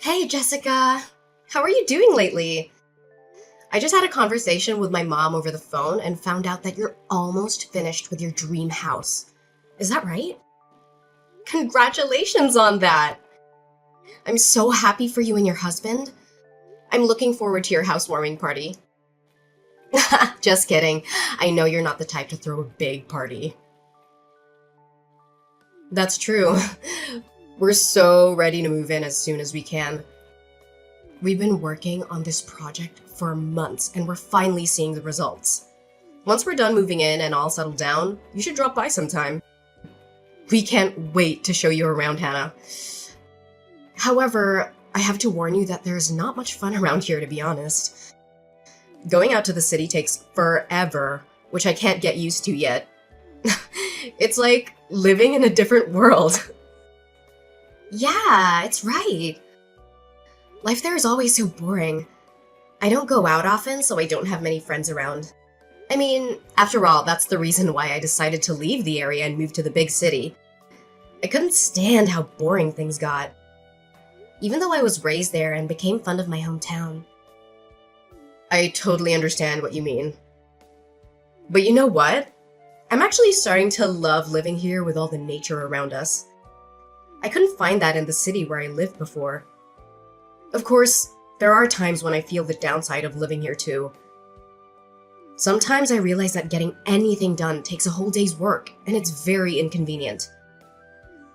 Hey, Jessica. How are you doing lately? I just had a conversation with my mom over the phone and found out that you're almost finished with your dream house. Is that right? Congratulations on that! I'm so happy for you and your husband. I'm looking forward to your housewarming party. Just kidding. I know you're not the type to throw a big party. That's true. We're so ready to move in as soon as we can. We've been working on this project for months and we're finally seeing the results. Once we're done moving in and all settled down, you should drop by sometime. We can't wait to show you around, Hannah. However, I have to warn you that there's not much fun around here, to be honest. Going out to the city takes forever, which I can't get used to yet. It's like living in a different world. Yeah, it's right. Life there is always so boring. I don't go out often, so I don't have many friends around. I mean, after all, that's the reason why I decided to leave the area and move to the big city. I couldn't stand how boring things got. Even though I was raised there and became fond of my hometown. I totally understand what you mean. But you know what? I'm actually starting to love living here with all the nature around us. I couldn't find that in the city where I lived before. Of course, there are times when I feel the downside of living here too. Sometimes I realize that getting anything done takes a whole day's work, and it's very inconvenient.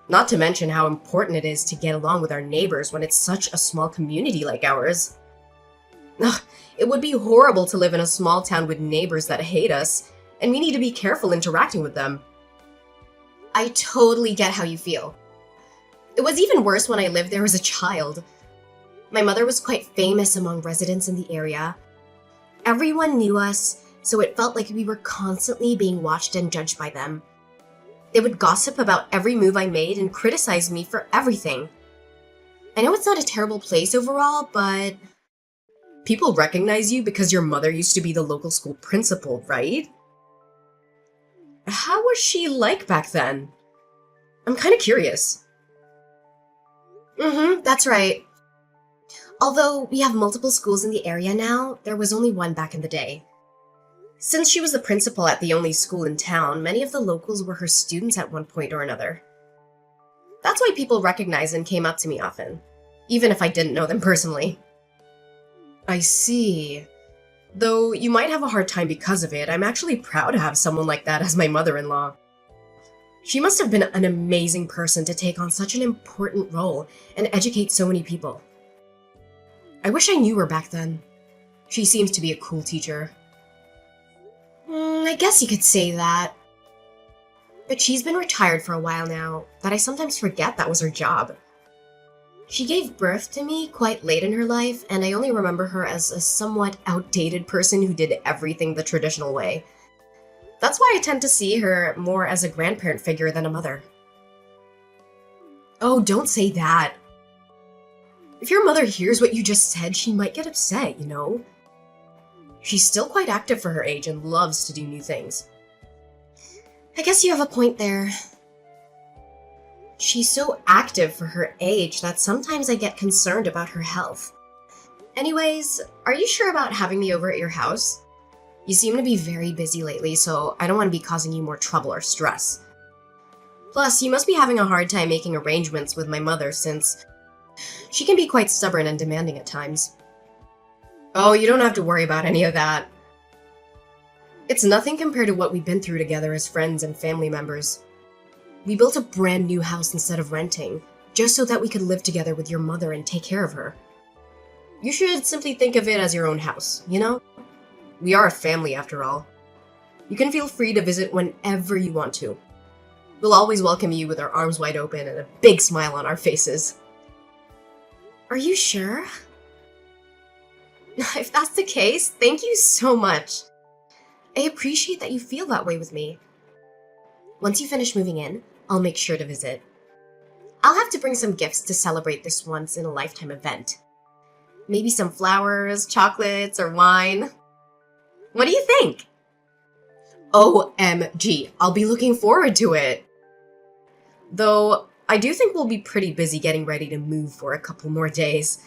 Not to mention how important it is to get along with our neighbors when it's such a small community like ours. Ugh, it would be horrible to live in a small town with neighbors that hate us, and we need to be careful interacting with them. I totally get how you feel. It was even worse when I lived there as a child. My mother was quite famous among residents in the area. Everyone knew us, so it felt like we were constantly being watched and judged by them. They would gossip about every move I made and criticize me for everything. I know it's not a terrible place overall, but people recognize you because your mother used to be the local school principal, right? How was she like back then? I'm kind of curious. That's right. Although we have multiple schools in the area now, there was only one back in the day. Since she was the principal at the only school in town, many of the locals were her students at one point or another. That's why people recognized and came up to me often, even if I didn't know them personally. I see. Though you might have a hard time because of it, I'm actually proud to have someone like that as my mother-in-law. She must have been an amazing person to take on such an important role and educate so many people. I wish I knew her back then. She seems to be a cool teacher. I guess you could say that. But she's been retired for a while now, that I sometimes forget that was her job. She gave birth to me quite late in her life, and I only remember her as a somewhat outdated person who did everything the traditional way. That's why I tend to see her more as a grandparent figure than a mother. Oh, don't say that. If your mother hears what you just said, she might get upset, you know? She's still quite active for her age and loves to do new things. I guess you have a point there. She's so active for her age that sometimes I get concerned about her health. Anyways, are you sure about having me over at your house? You seem to be very busy lately, so I don't want to be causing you more trouble or stress. Plus, you must be having a hard time making arrangements with my mother since she can be quite stubborn and demanding at times. Oh, you don't have to worry about any of that. It's nothing compared to what we've been through together as friends and family members. We built a brand new house instead of renting, just so that we could live together with your mother and take care of her. You should simply think of it as your own house, you know? We are a family after all. You can feel free to visit whenever you want to. We'll always welcome you with our arms wide open and a big smile on our faces. Are you sure? If that's the case, thank you so much. I appreciate that you feel that way with me. Once you finish moving in, I'll make sure to visit. I'll have to bring some gifts to celebrate this once-in-a-lifetime event. Maybe some flowers, chocolates, or wine. What do you think? OMG, I'll be looking forward to it. Though, I do think we'll be pretty busy getting ready to move for a couple more days.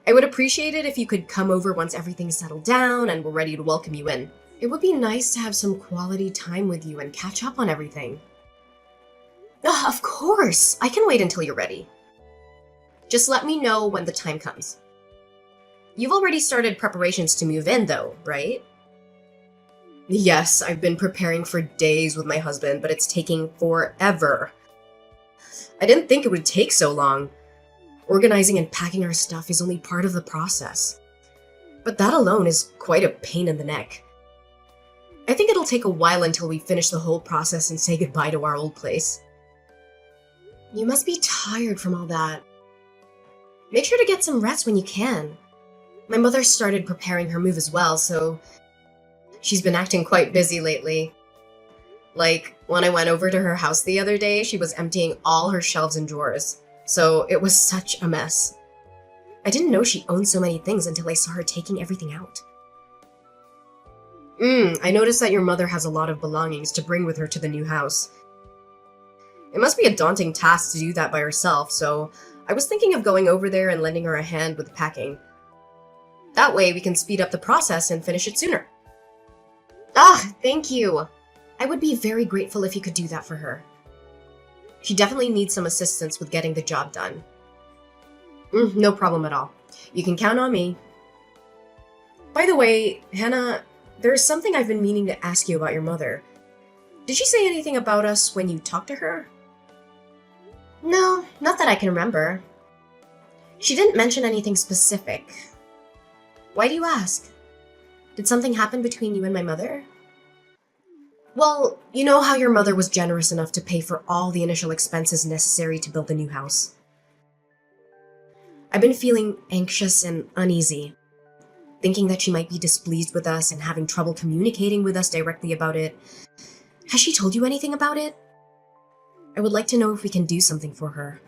I would appreciate it if you could come over once everything's settled down and we're ready to welcome you in. It would be nice to have some quality time with you and catch up on everything. Of course! I can wait until you're ready. Just let me know when the time comes. You've already started preparations to move in, though, right? Yes, I've been preparing for days with my husband, but it's taking forever. I didn't think it would take so long. Organizing and packing our stuff is only part of the process. But that alone is quite a pain in the neck. I think it'll take a while until we finish the whole process and say goodbye to our old place. You must be tired from all that. Make sure to get some rest when you can. My mother started preparing her move as well, so she's been acting quite busy lately. Like, when I went over to her house the other day, she was emptying all her shelves and drawers, so it was such a mess. I didn't know she owned so many things until I saw her taking everything out. I noticed that your mother has a lot of belongings to bring with her to the new house. It must be a daunting task to do that by herself, so I was thinking of going over there and lending her a hand with packing. That way we can speed up the process and finish it sooner. Thank you. I would be very grateful if you could do that for her. She definitely needs some assistance with getting the job done. No problem at all. You can count on me. By the way, Hannah, there's something I've been meaning to ask you about your mother. Did she say anything about us when you talked to her? No, not that I can remember. She didn't mention anything specific. Why do you ask? Did something happen between you and my mother? Well, you know how your mother was generous enough to pay for all the initial expenses necessary to build the new house. I've been feeling anxious and uneasy, thinking that she might be displeased with us and having trouble communicating with us directly about it. Has she told you anything about it? I would like to know if we can do something for her.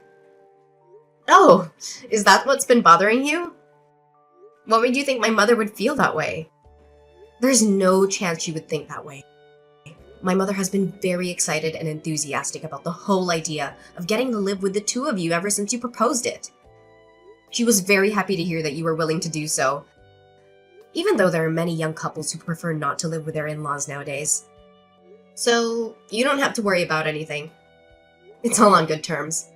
Oh, is that what's been bothering you? What made you think my mother would feel that way? There's no chance she would think that way. My mother has been very excited and enthusiastic about the whole idea of getting to live with the two of you ever since you proposed it. She was very happy to hear that you were willing to do so, even though there are many young couples who prefer not to live with their in-laws nowadays. So, you don't have to worry about anything. It's all on good terms.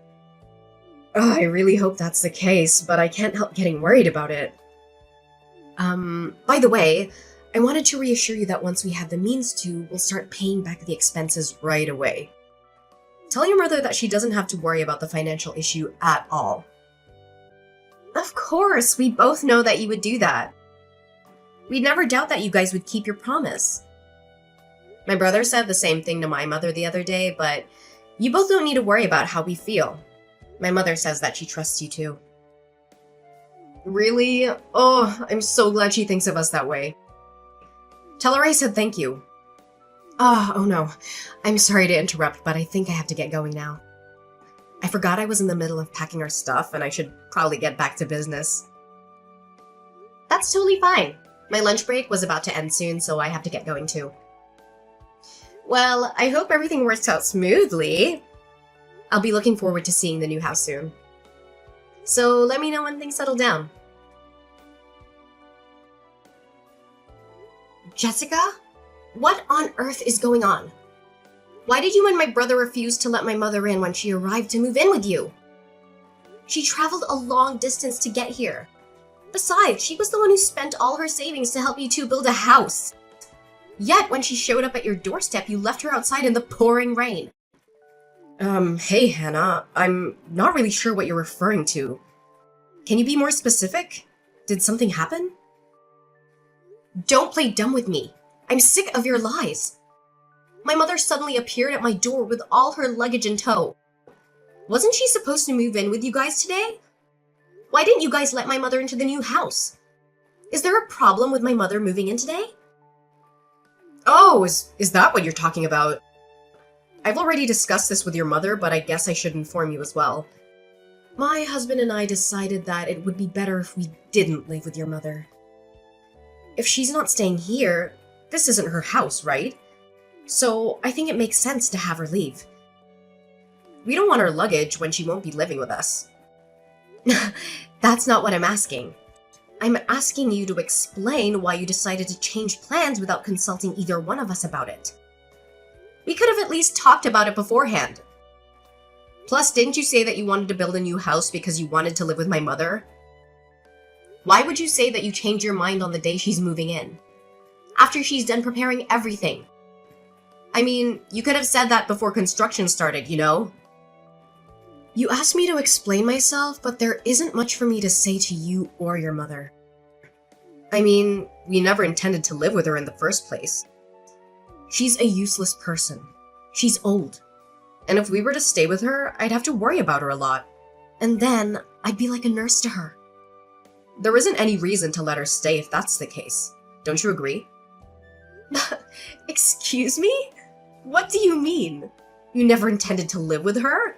I really hope that's the case, but I can't help getting worried about it. By the way, I wanted to reassure you that once we have the means to, we'll start paying back the expenses right away. Tell your mother that she doesn't have to worry about the financial issue at all. Of course, we both know that you would do that. We'd never doubt that you guys would keep your promise. My brother said the same thing to my mother the other day, but you both don't need to worry about how we feel. My mother says that she trusts you too. Really? Oh, I'm so glad she thinks of us that way. Tell her I said thank you. Oh no. I'm sorry to interrupt, but I think I have to get going now. I forgot I was in the middle of packing our stuff, and I should probably get back to business. That's totally fine. My lunch break was about to end soon, so I have to get going too. Well, I hope everything works out smoothly. I'll be looking forward to seeing the new house soon. So let me know when things settle down. Jessica? What on earth is going on? Why did you and my brother refuse to let my mother in when she arrived to move in with you? She traveled a long distance to get here. Besides, she was the one who spent all her savings to help you two build a house. Yet, when she showed up at your doorstep, you left her outside in the pouring rain. Hey, Hannah, I'm not really sure what you're referring to. Can you be more specific? Did something happen? Don't play dumb with me. I'm sick of your lies. My mother suddenly appeared at my door with all her luggage in tow. Wasn't she supposed to move in with you guys today? Why didn't you guys let my mother into the new house? Is there a problem with my mother moving in today? Oh, is that what you're talking about? I've already discussed this with your mother, but I guess I should inform you as well. My husband and I decided that it would be better if we didn't live with your mother. If she's not staying here, this isn't her house, right? So I think it makes sense to have her leave. We don't want her luggage when she won't be living with us. That's not what I'm asking. I'm asking you to explain why you decided to change plans without consulting either one of us about it. We could have at least talked about it beforehand. Plus, didn't you say that you wanted to build a new house because you wanted to live with my mother? Why would you say that you changed your mind on the day she's moving in? After she's done preparing everything. I mean, you could have said that before construction started, you know? You asked me to explain myself, but there isn't much for me to say to you or your mother. I mean, we never intended to live with her in the first place. She's a useless person. She's old. And if we were to stay with her, I'd have to worry about her a lot. And then, I'd be like a nurse to her. There isn't any reason to let her stay if that's the case. Don't you agree? Excuse me? What do you mean? You never intended to live with her?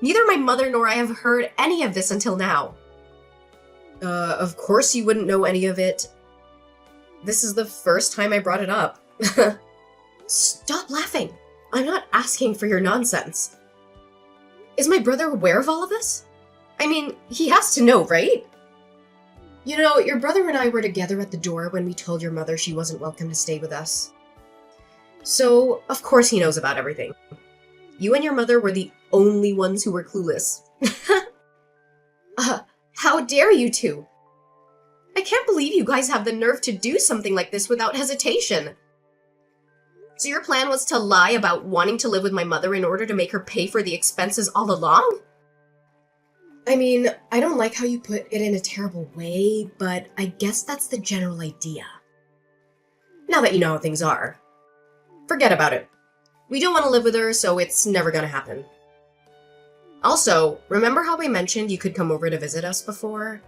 Neither my mother nor I have heard any of this until now. Of course you wouldn't know any of it. This is the first time I brought it up. Stop laughing. I'm not asking for your nonsense. Is my brother aware of all of this? I mean, he has to know, right? You know, your brother and I were together at the door when we told your mother she wasn't welcome to stay with us. So, of course he knows about everything. You and your mother were the only ones who were clueless. How dare you two? I can't believe you guys have the nerve to do something like this without hesitation. So your plan was to lie about wanting to live with my mother in order to make her pay for the expenses all along? I mean, I don't like how you put it in a terrible way, but I guess that's the general idea. Now that you know how things are, forget about it. We don't want to live with her, so it's never gonna happen. Also, remember how I mentioned you could come over to visit us before?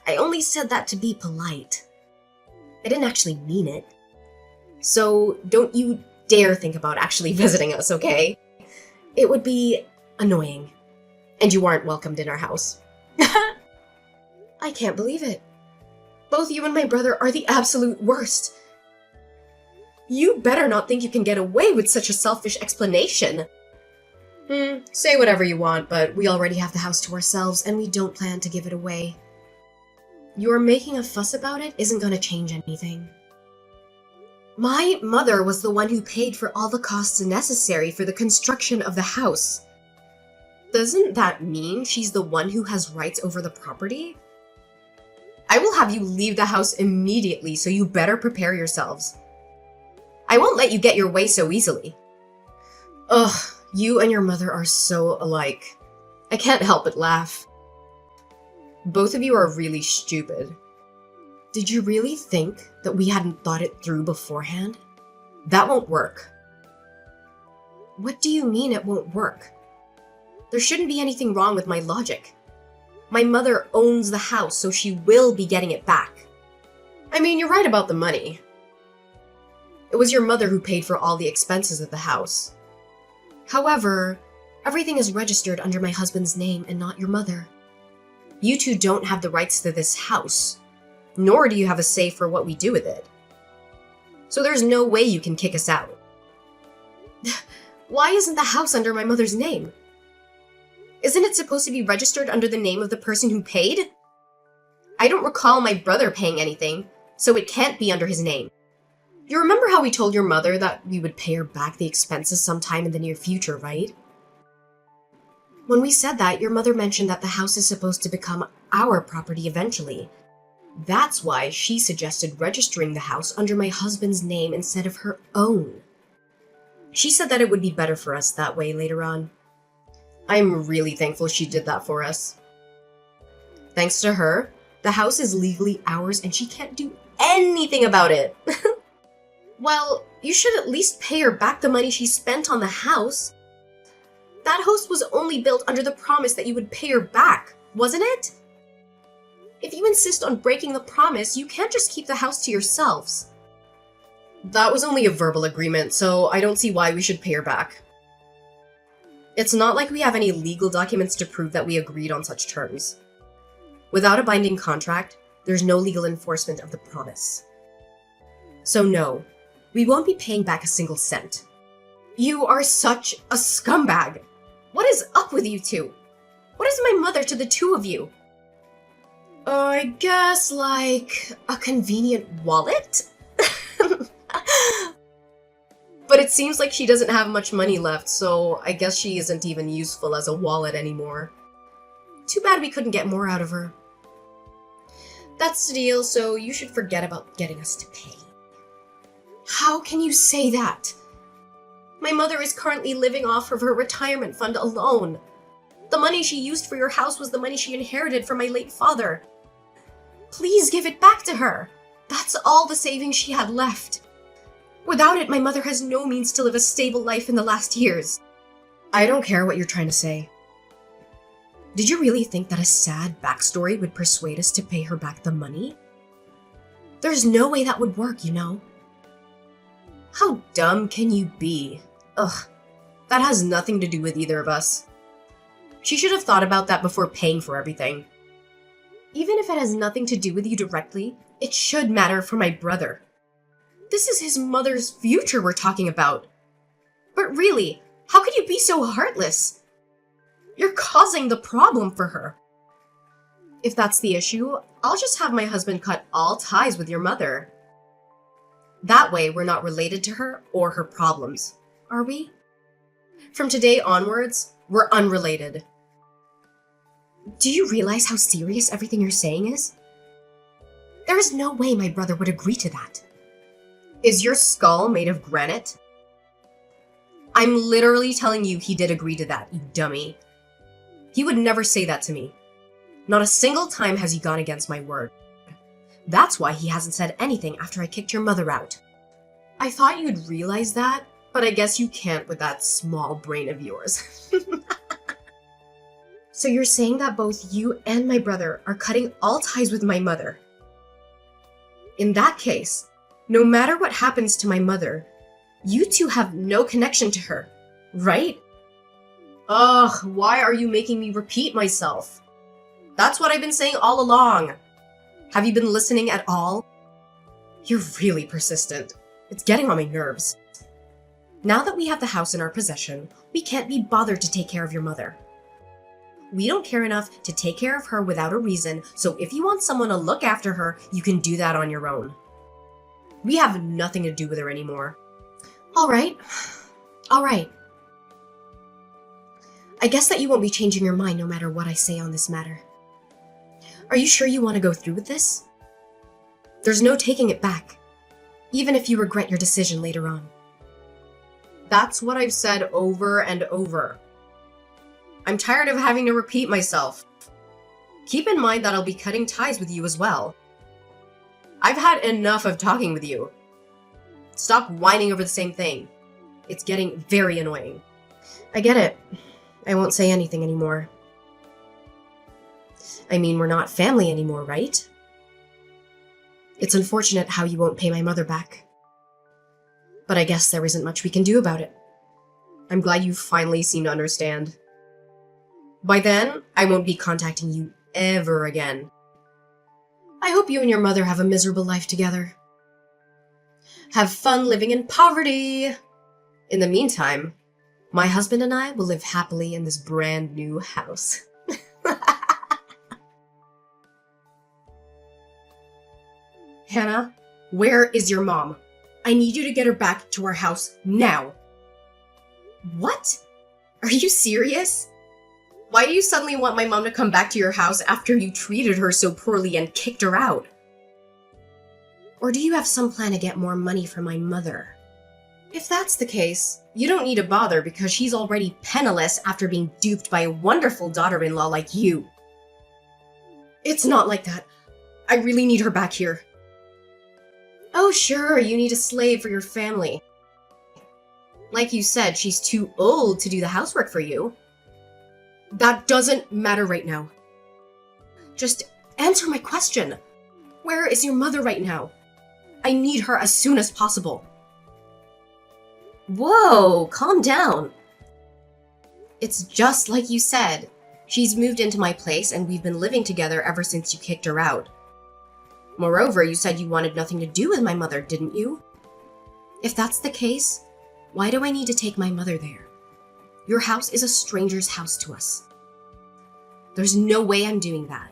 I only said that to be polite. I didn't actually mean it. So don't you dare think about actually visiting us, okay? It would be annoying. And you aren't welcomed in our house. I can't believe it. Both you and my brother are the absolute worst. You better not think you can get away with such a selfish explanation. Say whatever you want, but we already have the house to ourselves and we don't plan to give it away. Your making a fuss about it isn't gonna change anything. My mother was the one who paid for all the costs necessary for the construction of the house. Doesn't that mean she's the one who has rights over the property? I will have you leave the house immediately, so you better prepare yourselves. I won't let you get your way so easily. Ugh, you and your mother are so alike. I can't help but laugh. Both of you are really stupid. Did you really think that we hadn't thought it through beforehand? That won't work. What do you mean it won't work? There shouldn't be anything wrong with my logic. My mother owns the house, so she will be getting it back. I mean, you're right about the money. It was your mother who paid for all the expenses of the house. However, everything is registered under my husband's name and not your mother. You two don't have the rights to this house, nor do you have a say for what we do with it. So there's no way you can kick us out. Why isn't the house under my mother's name? Isn't it supposed to be registered under the name of the person who paid? I don't recall my brother paying anything, so it can't be under his name. You remember how we told your mother that we would pay her back the expenses sometime in the near future, right? When we said that, your mother mentioned that the house is supposed to become our property eventually. That's why she suggested registering the house under my husband's name instead of her own. She said that it would be better for us that way later on. I'm really thankful she did that for us. Thanks to her, the house is legally ours and she can't do anything about it. Well, you should at least pay her back the money she spent on the house. That house was only built under the promise that you would pay her back, wasn't it? If you insist on breaking the promise, you can't just keep the house to yourselves. That was only a verbal agreement, so I don't see why we should pay her back. It's not like we have any legal documents to prove that we agreed on such terms. Without a binding contract, there's no legal enforcement of the promise. So no, we won't be paying back a single cent. You are such a scumbag! What is up with you two? What is my mother to the two of you? I guess, like, a convenient wallet? But it seems like she doesn't have much money left, so I guess she isn't even useful as a wallet anymore. Too bad we couldn't get more out of her. That's the deal, so you should forget about getting us to pay. How can you say that? My mother is currently living off of her retirement fund alone. The money she used for your house was the money she inherited from my late father. Please give it back to her. That's all the savings she had left. Without it, my mother has no means to live a stable life in the last years. I don't care what you're trying to say. Did you really think that a sad backstory would persuade us to pay her back the money? There's no way that would work, you know. How dumb can you be? Ugh, that has nothing to do with either of us. She should have thought about that before paying for everything. Even if it has nothing to do with you directly, it should matter for my brother. This is his mother's future we're talking about. But really, how could you be so heartless? You're causing the problem for her. If that's the issue, I'll just have my husband cut all ties with your mother. That way, we're not related to her or her problems, are we? From today onwards, we're unrelated. Do you realize how serious everything you're saying is? There is no way my brother would agree to that. Is your skull made of granite? I'm literally telling you he did agree to that, you dummy. He would never say that to me. Not a single time has he gone against my word. That's why he hasn't said anything after I kicked your mother out. I thought you'd realize that, but I guess you can't with that small brain of yours. So you're saying that both you and my brother are cutting all ties with my mother. In that case, no matter what happens to my mother, you two have no connection to her, right? Ugh, why are you making me repeat myself? That's what I've been saying all along. Have you been listening at all? You're really persistent. It's getting on my nerves. Now that we have the house in our possession, we can't be bothered to take care of your mother. We don't care enough to take care of her without a reason, so if you want someone to look after her, you can do that on your own. We have nothing to do with her anymore. All right. I guess that you won't be changing your mind no matter what I say on this matter. Are you sure you want to go through with this? There's no taking it back, even if you regret your decision later on. That's what I've said over and over. I'm tired of having to repeat myself. Keep in mind that I'll be cutting ties with you as well. I've had enough of talking with you. Stop whining over the same thing. It's getting very annoying. I get it. I won't say anything anymore. I mean, we're not family anymore, right? It's unfortunate how you won't pay my mother back. But I guess there isn't much we can do about it. I'm glad you finally seem to understand. By then, I won't be contacting you ever again. I hope you and your mother have a miserable life together. Have fun living in poverty! In the meantime, my husband and I will live happily in this brand new house. Hannah, where is your mom? I need you to get her back to our house now. What? Are you serious? Why do you suddenly want my mom to come back to your house after you treated her so poorly and kicked her out? Or do you have some plan to get more money from my mother? If that's the case, you don't need to bother because she's already penniless after being duped by a wonderful daughter-in-law like you. It's not like that. I really need her back here. Oh sure, you need a slave for your family. Like you said, she's too old to do the housework for you. That doesn't matter right now. Just answer my question. Where is your mother right now? I need her as soon as possible. Whoa, calm down. It's just like you said. She's moved into my place and we've been living together ever since you kicked her out. Moreover, you said you wanted nothing to do with my mother, didn't you? If that's the case, why do I need to take my mother there? Your house is a stranger's house to us. There's no way I'm doing that.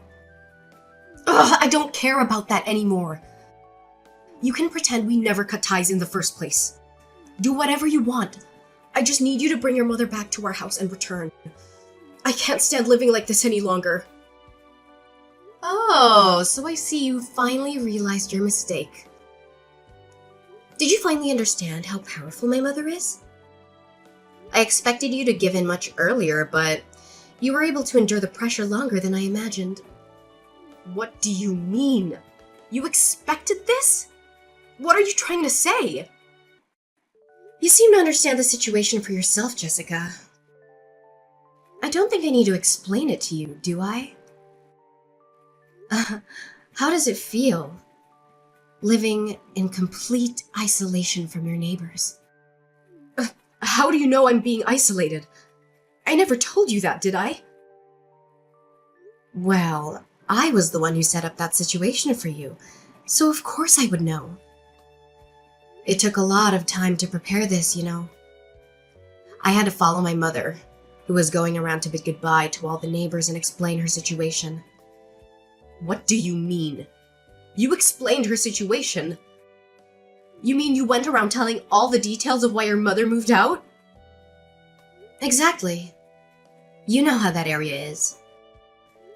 Ugh, I don't care about that anymore. You can pretend we never cut ties in the first place. Do whatever you want. I just need you to bring your mother back to our house and return. I can't stand living like this any longer. Oh, so I see you finally realized your mistake. Did you finally understand how powerful my mother is? I expected you to give in much earlier, but you were able to endure the pressure longer than I imagined. What do you mean? You expected this? What are you trying to say? You seem to understand the situation for yourself, Jessica. I don't think I need to explain it to you, do I? How does it feel? Living in complete isolation from your neighbors. How do you know I'm being isolated? I never told you that, did I? Well, I was the one who set up that situation for you, so of course I would know. It took a lot of time to prepare this, you know. I had to follow my mother, who was going around to bid goodbye to all the neighbors and explain her situation. What do you mean? You explained her situation? You mean you went around telling all the details of why your mother moved out? Exactly. You know how that area is.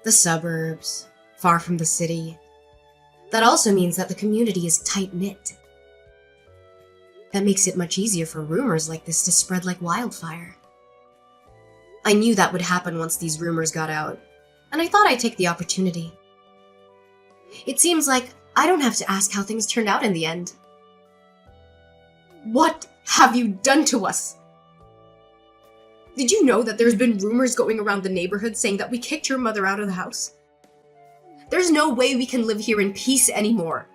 The suburbs, far from the city. That also means that the community is tight-knit. That makes it much easier for rumors like this to spread like wildfire. I knew that would happen once these rumors got out, and I thought I'd take the opportunity. It seems like I don't have to ask how things turned out in the end. What have you done to us? Did you know that there's been rumors going around the neighborhood saying that we kicked your mother out of the house? There's no way we can live here in peace anymore.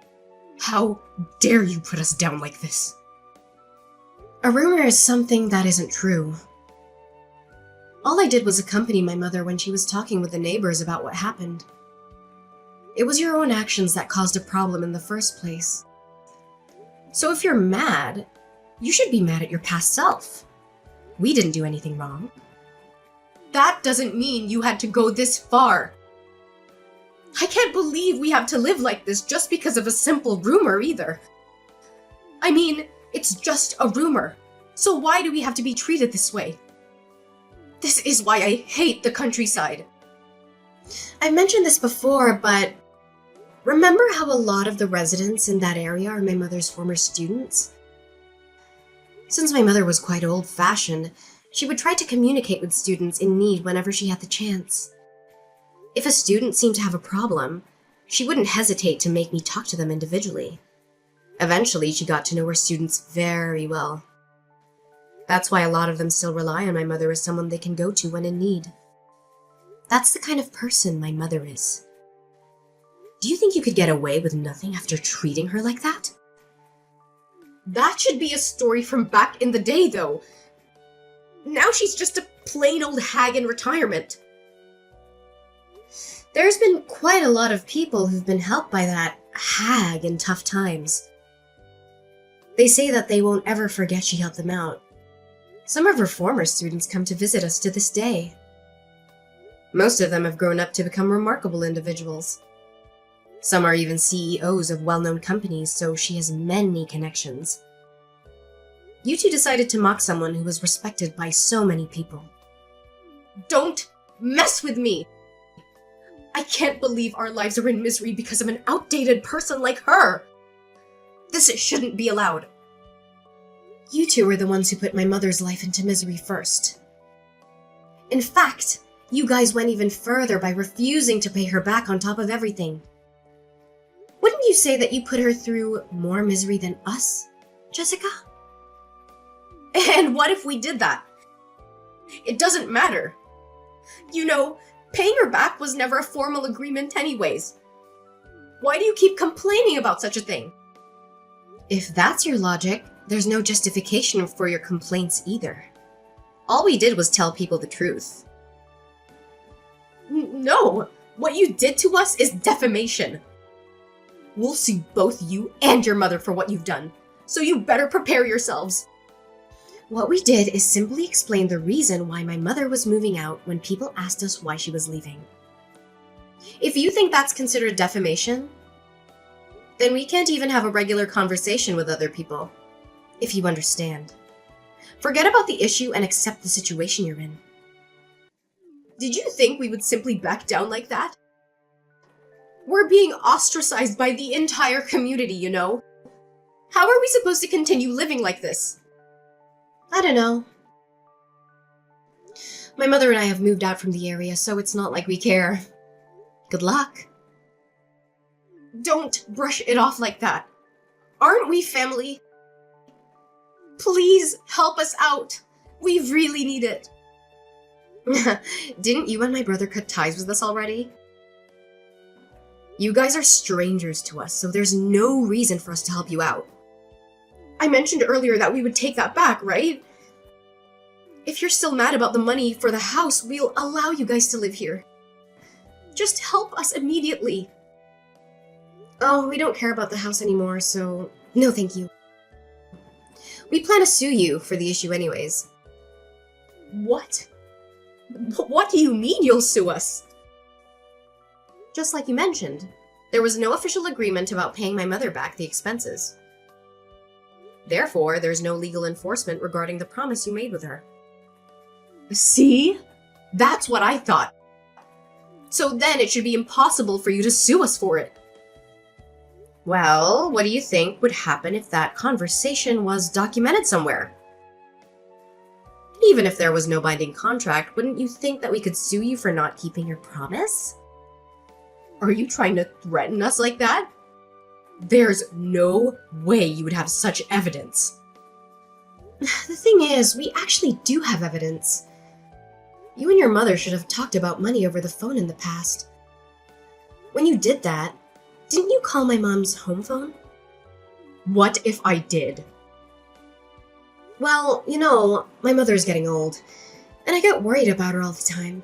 How dare you put us down like this? A rumor is something that isn't true. All I did was accompany my mother when she was talking with the neighbors about what happened. It was your own actions that caused a problem in the first place. So if you're mad, you should be mad at your past self. We didn't do anything wrong. That doesn't mean you had to go this far. I can't believe we have to live like this just because of a simple rumor either. I mean, it's just a rumor. So why do we have to be treated this way? This is why I hate the countryside. I've mentioned this before, but remember how a lot of the residents in that area are my mother's former students? Since my mother was quite old-fashioned, she would try to communicate with students in need whenever she had the chance. If a student seemed to have a problem, she wouldn't hesitate to make me talk to them individually. Eventually, she got to know her students very well. That's why a lot of them still rely on my mother as someone they can go to when in need. That's the kind of person my mother is. Do you think you could get away with nothing after treating her like that? That should be a story from back in the day, though. Now she's just a plain old hag in retirement. There's been quite a lot of people who've been helped by that hag in tough times. They say that they won't ever forget she helped them out. Some of her former students come to visit us to this day. Most of them have grown up to become remarkable individuals. Some are even CEOs of well-known companies, so she has many connections. You two decided to mock someone who was respected by so many people. Don't mess with me! I can't believe our lives are in misery because of an outdated person like her! This shouldn't be allowed. You two were the ones who put my mother's life into misery first. In fact, you guys went even further by refusing to pay her back on top of everything. Wouldn't you say that you put her through more misery than us, Jessica? And what if we did that? It doesn't matter. You know, paying her back was never a formal agreement anyways. Why do you keep complaining about such a thing? If that's your logic, there's no justification for your complaints either. All we did was tell people the truth. No! What you did to us is defamation. We'll sue both you and your mother for what you've done, so you better prepare yourselves. What we did is simply explain the reason why my mother was moving out when people asked us why she was leaving. If you think that's considered defamation, then we can't even have a regular conversation with other people, if you understand. Forget about the issue and accept the situation you're in. Did you think we would simply back down like that? We're being ostracized by the entire community, you know? How are we supposed to continue living like this? I don't know. My mother and I have moved out from the area, so it's not like we care. Good luck. Don't brush it off like that. Aren't we family? Please help us out. We really need it. Didn't you and my brother cut ties with us already? You guys are strangers to us, so there's no reason for us to help you out. I mentioned earlier that we would take that back, right? If you're still mad about the money for the house, we'll allow you guys to live here. Just help us immediately. Oh, we don't care about the house anymore, so no thank you. We plan to sue you for the issue anyways. What? What do you mean you'll sue us? Just like you mentioned, there was no official agreement about paying my mother back the expenses. Therefore, there's no legal enforcement regarding the promise you made with her. See? That's what I thought. So then it should be impossible for you to sue us for it. Well, what do you think would happen if that conversation was documented somewhere? Even if there was no binding contract, wouldn't you think that we could sue you for not keeping your promise? Are you trying to threaten us like that? There's no way you would have such evidence. The thing is, we actually do have evidence. You and your mother should have talked about money over the phone in the past. When you did that, didn't you call my mom's home phone? What if I did? Well, you know, my mother's getting old, and I get worried about her all the time.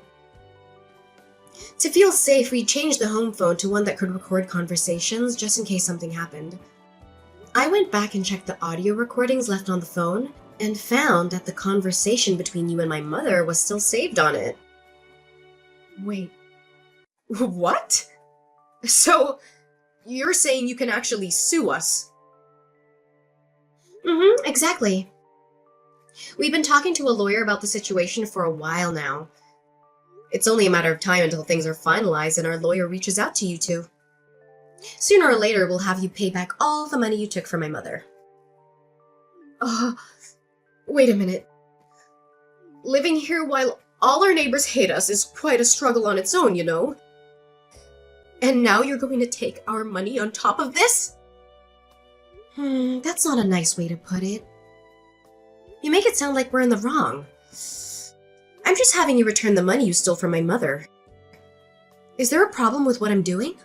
To feel safe, we changed the home phone to one that could record conversations just in case something happened. I went back and checked the audio recordings left on the phone and found that the conversation between you and my mother was still saved on it. Wait, what? So, you're saying you can actually sue us? Exactly. We've been talking to a lawyer about the situation for a while now. It's only a matter of time until things are finalized and our lawyer reaches out to you two. Sooner or later, we'll have you pay back all the money you took from my mother. Wait a minute. Living here while all our neighbors hate us is quite a struggle on its own, you know? And now you're going to take our money on top of this? That's not a nice way to put it. You make it sound like we're in the wrong. I'm just having you return the money you stole from my mother. Is there a problem with what I'm doing?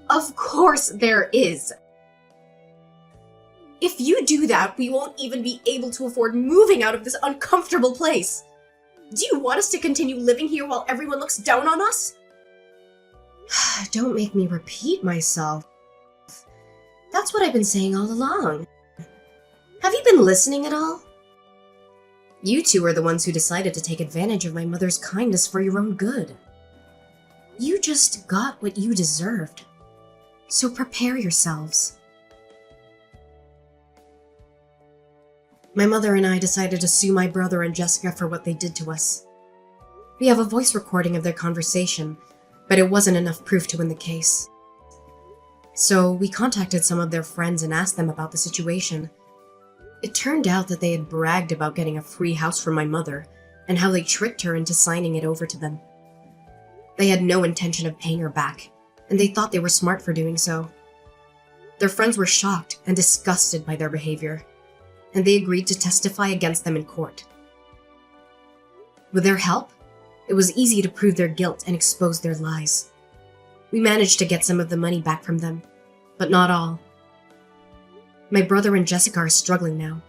Of course there is. If you do that, we won't even be able to afford moving out of this uncomfortable place. Do you want us to continue living here while everyone looks down on us? Don't make me repeat myself. That's what I've been saying all along. Have you been listening at all? You two are the ones who decided to take advantage of my mother's kindness for your own good. You just got what you deserved. So prepare yourselves. My mother and I decided to sue my brother and Jessica for what they did to us. We have a voice recording of their conversation, but it wasn't enough proof to win the case. So we contacted some of their friends and asked them about the situation. It turned out that they had bragged about getting a free house from my mother and how they tricked her into signing it over to them. They had no intention of paying her back, and they thought they were smart for doing so. Their friends were shocked and disgusted by their behavior, and they agreed to testify against them in court. With their help, it was easy to prove their guilt and expose their lies. We managed to get some of the money back from them, but not all. My brother and Jessica are struggling now.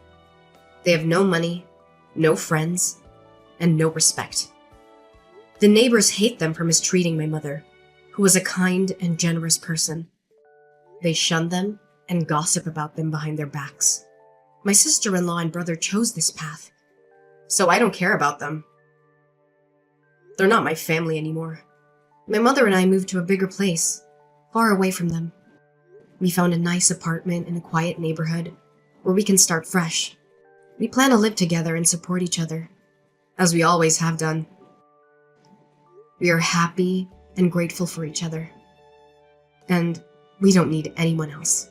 They have no money, no friends, and no respect. The neighbors hate them for mistreating my mother, who was a kind and generous person. They shun them and gossip about them behind their backs. My sister-in-law and brother chose this path, so I don't care about them. They're not my family anymore. My mother and I moved to a bigger place, far away from them. We found a nice apartment in a quiet neighborhood where we can start fresh. We plan to live together and support each other, as we always have done. We are happy and grateful for each other, and we don't need anyone else.